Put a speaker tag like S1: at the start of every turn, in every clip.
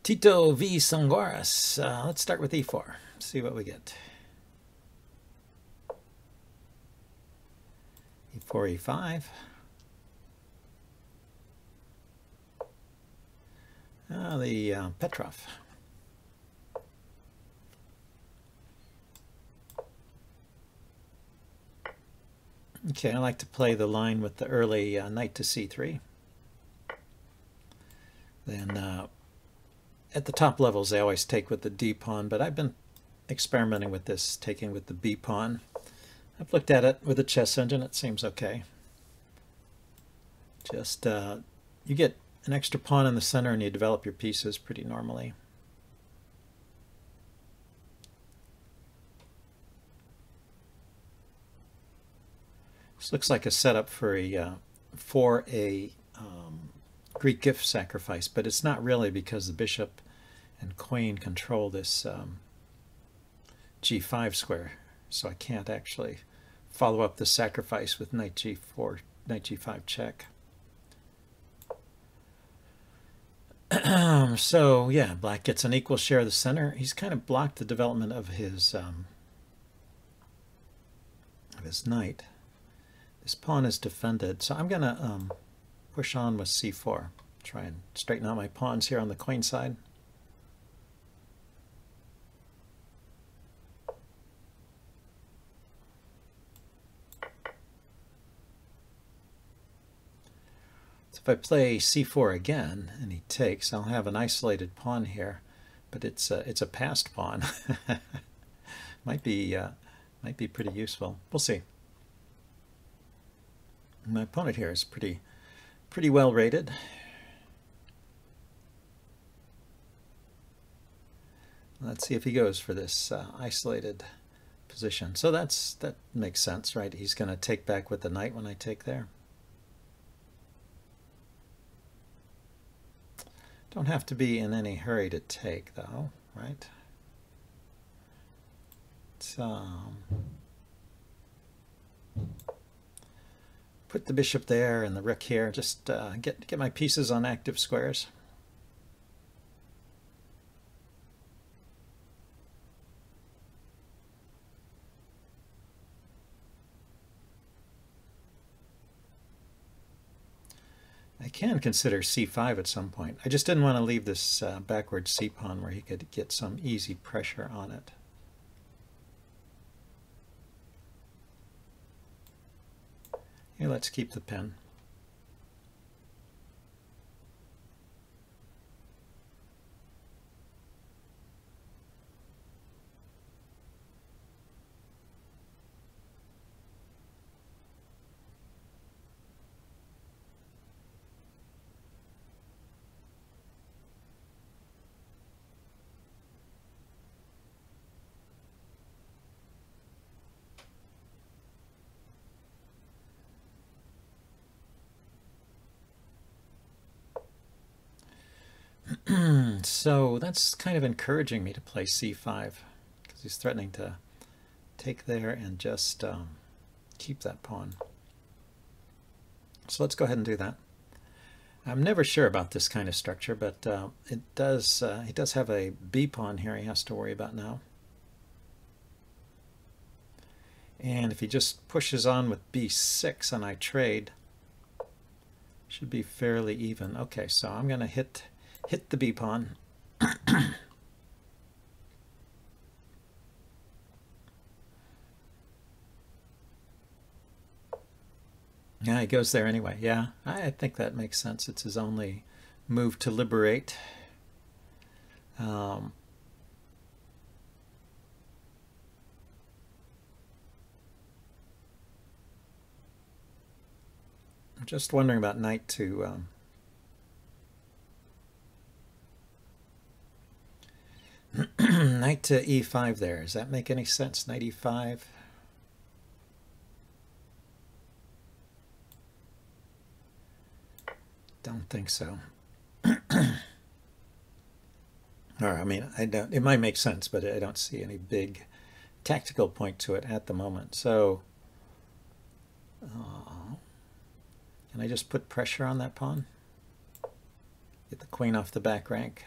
S1: Tito V. Sanguaris. Let's start with e4. See what we get. e4, e5. The Petrov. Okay, I like to play the line with the early knight to c3. Then at the top levels, they always take with the d pawn, but I've been experimenting with this, taking with the b pawn. I've looked at it with a chess engine. It seems okay. Just you get an extra pawn in the center and you develop your pieces pretty normally. This looks like a setup for a Greek gift sacrifice, but it's not really, because the bishop and queen control this g5 square, so I can't actually follow up the sacrifice with knight g4, knight g5 check. So yeah, black gets an equal share of the center. He's kind of blocked the development of his knight. This pawn is defended, so I'm going to push on with c4. Try and straighten out my pawns here on the queen side. So if I play c4 again and he takes, I'll have an isolated pawn here, but it's a passed pawn. might be pretty useful. We'll see. My opponent here is pretty well rated. Let's see if he goes for this isolated position. So that makes sense, right? He's going to take back with the knight when I take there. Don't have to be in any hurry to take, though, right? Put the bishop there and the rook here. Just get my pieces on active squares. I can consider c5 at some point. I just didn't want to leave this backward c pawn where he could get some easy pressure on it. Here, let's keep the pin. So that's kind of encouraging me to play c5, because he's threatening to take there and just keep that pawn. So let's go ahead and do that. I'm never sure about this kind of structure, but he does have a b pawn here he has to worry about now. And if he just pushes on with b6 and I trade, should be fairly even. Okay, so I'm going to hit the b pawn. Yeah, he goes there anyway. Yeah, I think that makes sense. It's his only move to liberate. I'm just wondering about knight to knight to e5 there. Does that make any sense? Knight e5. Don't think so. Or, I mean, it might make sense, but I don't see any big tactical point to it at the moment. So, can I just put pressure on that pawn? Get the queen off the back rank.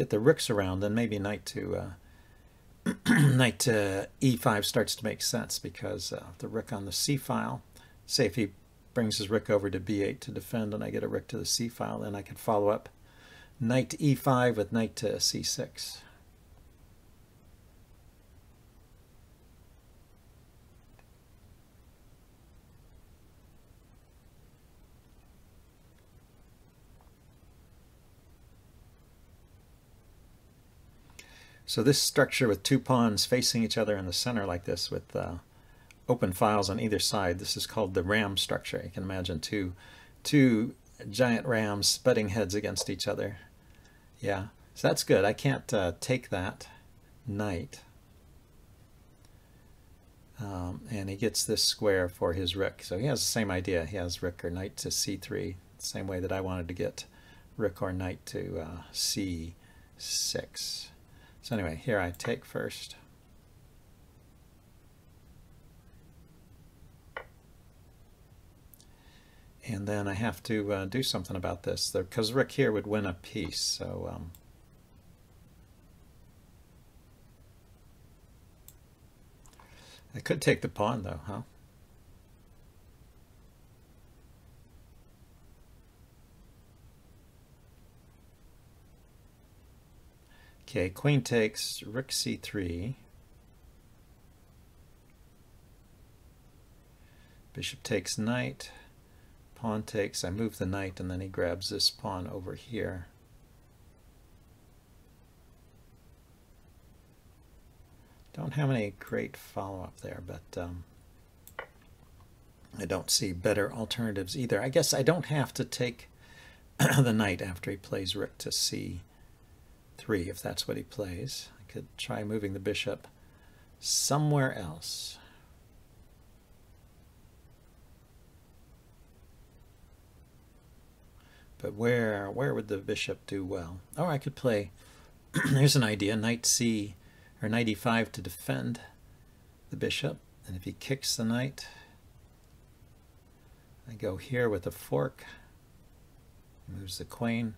S1: get the rooks around, then maybe knight to knight to e5 starts to make sense, because the rook on the c file, say if he brings his rook over to b8 to defend and I get a rook to the c file, then I can follow up knight to e5 with knight to c6. So this structure with two pawns facing each other in the center like this, with open files on either side, this is called the ram structure. You can imagine two giant rams butting heads against each other. Yeah, so that's good. I can't take that knight. And he gets this square for his rook. So he has the same idea. He has rook or knight to c3, the same way that I wanted to get rook or knight to c6. So anyway, here I take first. And then I have to do something about this, because rook here would win a piece. So I could take the pawn though, huh? Okay, queen takes, rook c3. Bishop takes knight. Pawn takes, I move the knight, and then he grabs this pawn over here. Don't have any great follow-up there, but I don't see better alternatives either. I guess I don't have to take the knight after he plays rook to c3, if that's what he plays. I could try moving the bishop somewhere else. But where would the bishop do well? Oh, I could play, here's an idea, knight c, or knight e5 to defend the bishop. And if he kicks the knight, I go here with a fork, moves the queen,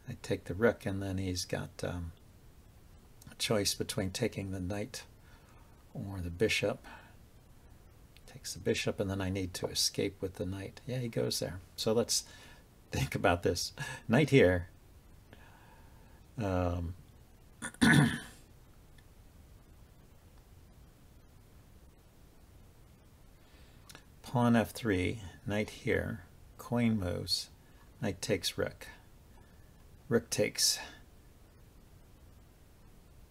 S1: I take the rook, and then he's got a choice between taking the knight or the bishop. Takes the bishop, and then I need to escape with the knight. Yeah, he goes there. So let's think about this. Knight here. Pawn f3, knight here, queen moves, knight takes rook. Rook takes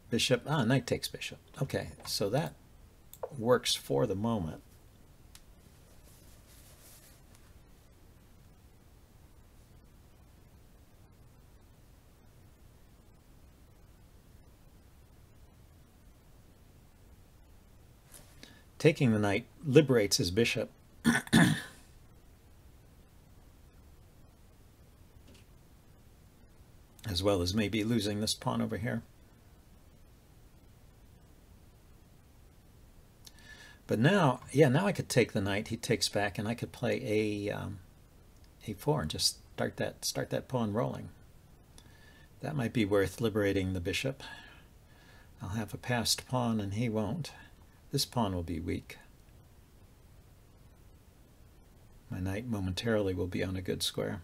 S1: bishop. Knight takes bishop. Okay, so that works for the moment. Taking the knight liberates his bishop. As well as maybe losing this pawn over here. But now, yeah, now I could take the knight. He takes back, and I could play a4 and just start that pawn rolling. That might be worth liberating the bishop. I'll have a passed pawn, and he won't. This pawn will be weak. My knight momentarily will be on a good square.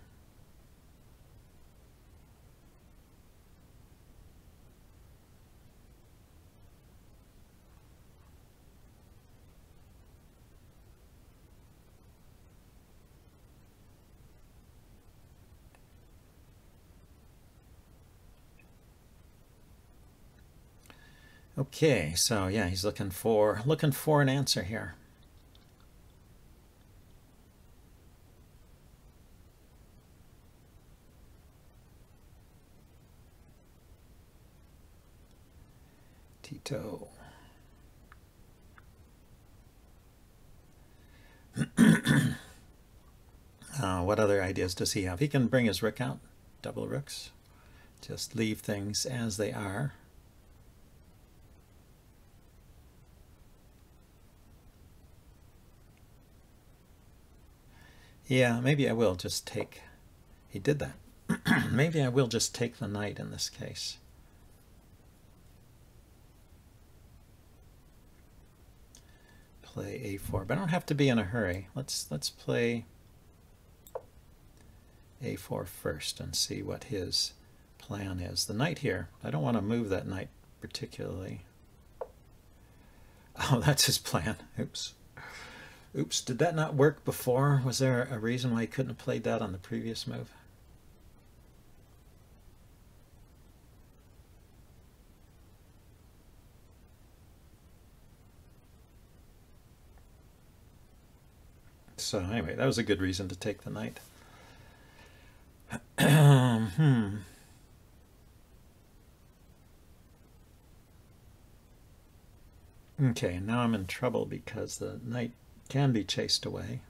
S1: Okay, so yeah, he's looking for an answer here. Tito. What other ideas does he have? He can bring his rook out, double rooks. Just leave things as they are. Yeah, maybe I will just take, he did that. Maybe I will just take the knight in this case. play a4, but I don't have to be in a hurry. Let's play a4 first and see what his plan is. The knight here, I don't want to move that knight particularly. Oh, that's his plan. Oops. Oops, did that not work before? Was there a reason why he couldn't have played that on the previous move? So anyway, that was a good reason to take the knight. Okay, now I'm in trouble because the knight can be chased away.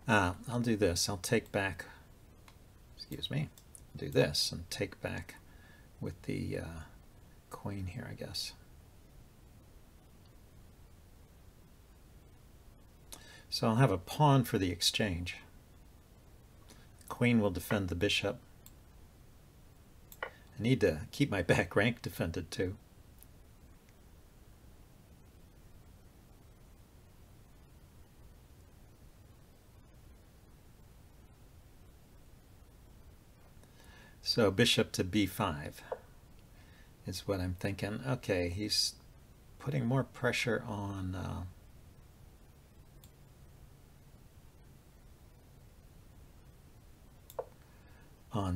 S1: I'll do this. I'll take back, excuse me, do this and take back with the queen here, I guess. So I'll have a pawn for the exchange. Queen will defend the bishop. I need to keep my back rank defended too. So bishop to b5 is what I'm thinking. Okay, he's putting more pressure on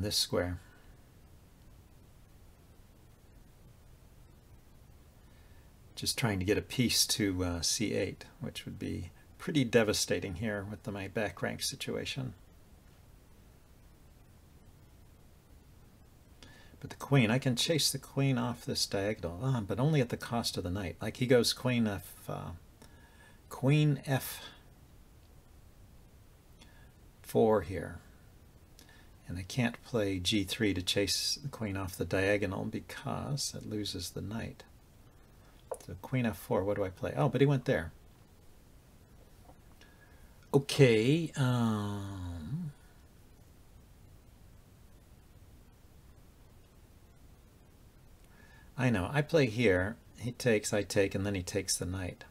S1: this square. Just trying to get a piece to c8, which would be pretty devastating here with my back rank situation. But the queen, I can chase the queen off this diagonal, but only at the cost of the knight. Like he goes queen f4 here. And I can't play g3 to chase the queen off the diagonal because it loses the knight. So queen f4, what do I play? Oh, but he went there. Okay. I know. I play here. He takes, I take, and then he takes the knight.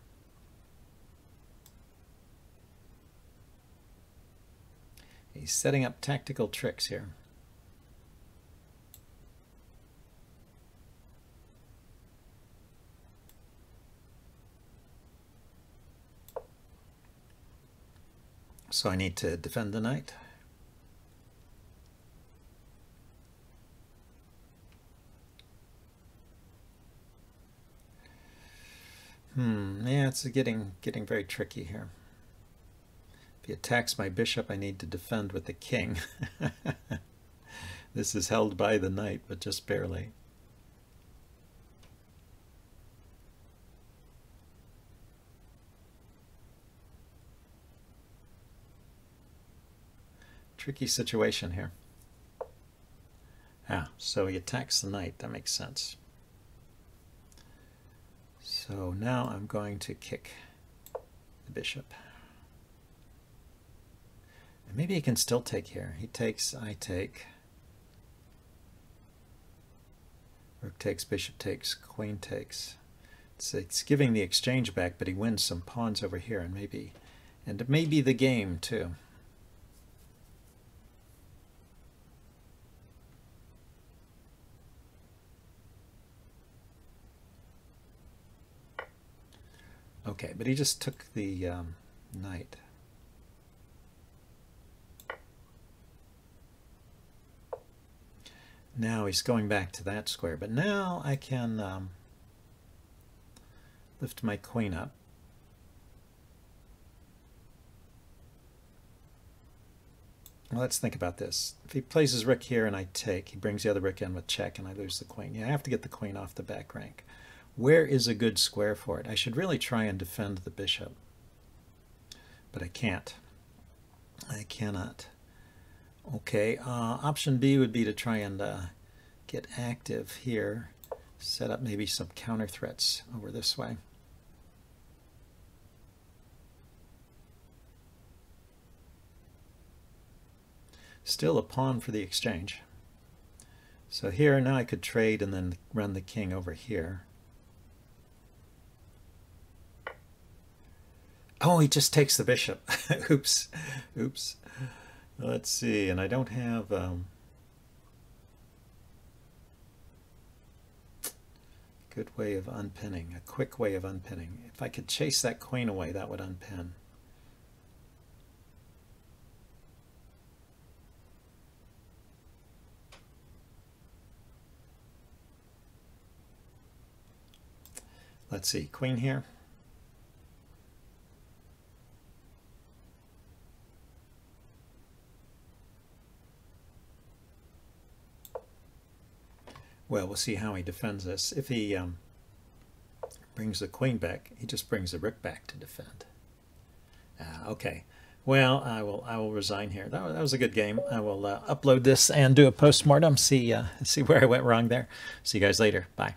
S1: He's setting up tactical tricks here. So I need to defend the knight. Yeah, it's getting very tricky here. If he attacks my bishop, I need to defend with the king. This is held by the knight, but just barely. Tricky situation here. So he attacks the knight. That makes sense. So now I'm going to kick the bishop. And maybe he can still take here. He takes, I take. Rook takes, bishop takes, queen takes. It's giving the exchange back, but he wins some pawns over here, and it may be the game too. Okay, but he just took the knight. Now he's going back to that square, but now I can lift my queen up. Well, let's think about this. If he plays his rook here and I take, he brings the other rook in with check and I lose the queen. Yeah, I have to get the queen off the back rank. Where is a good square for it? I should really try and defend the bishop, but I can't. I cannot. Okay, option B would be to try and get active here, set up maybe some counter threats over this way. Still a pawn for the exchange. So here, now I could trade and then run the king over here. Oh, he just takes the bishop. Oops. Oops. Let's see, and I don't have... good way of unpinning, a quick way of unpinning. If I could chase that queen away, that would unpin. Let's see, queen here. Well, we'll see how he defends this. If he brings the queen back, he just brings the rook back to defend. Okay. Well, I will resign here. That was a good game. I will upload this and do a postmortem. See where I went wrong there. See you guys later. Bye.